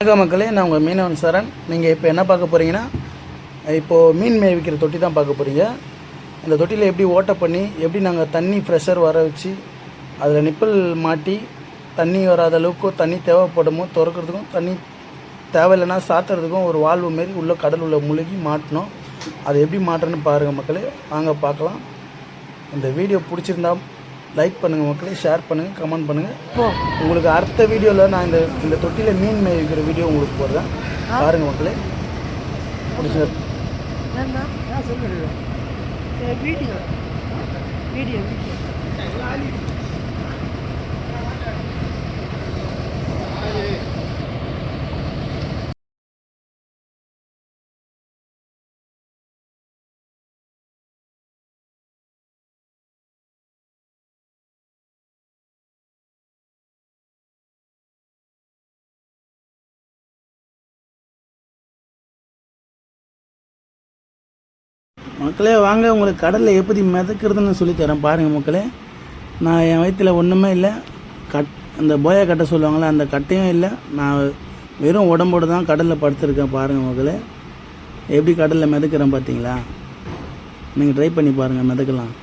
வணக்கம் மக்களே, நான் உங்கள் மீனவன் சரண். நீங்கள் இப்போ என்ன பார்க்க போகிறீங்கன்னா, இப்போது மீன் மேய்விக்கிற தொட்டி தான் பார்க்க போகிறீங்க. இந்த தொட்டியில் எப்படி ஓட்டை பண்ணி எப்படி நாங்கள் தண்ணி ப்ரெஷர் வர வச்சு அதில் நிப்பிள் மாட்டி தண்ணி வராத அளவுக்கு தண்ணி தேவைப்படுமோ திறக்கிறதுக்கும் தண்ணி தேவையில்லைன்னா சாத்துறதுக்கும் ஒரு வால்வு மாரி உள்ள கடல் உள்ள முழுகி மாட்டணும். அதை எப்படி மாட்டுறேன்னு பாருங்கள் மக்களே, வாங்க பார்க்கலாம். இந்த வீடியோ பிடிச்சிருந்தா லைக் பண்ணுங்கள் மக்களே, ஷேர் பண்ணுங்கள், கமெண்ட் பண்ணுங்கள். உங்களுக்கு அடுத்த வீடியோவில் நான் இந்த தொட்டியில் மீன் மேய்விக்கிற வீடியோ உங்களுக்கு போடுறேன், பாருங்கள் மக்களே. பிடிச்ச மக்களே வாங்க, உங்களுக்கு கடலில் எப்படி மிதக்கிறதுன்னு சொல்லித்தரேன் பாருங்கள் மக்களே. நான் என் வயிற்றில் ஒன்றுமே இல்லை, அந்த போயா கட்டை சொல்லுவாங்களே அந்த கட்டையும் இல்லை, நான் வெறும் உடம்போடு தான் கடலில் படுத்துருக்கேன். பாருங்கள் மக்களே, எப்படி கடலில் மிதக்கிறேன் பார்த்தீங்களா? நீங்கள் ட்ரை பண்ணி பாருங்கள், மிதக்கலாம்.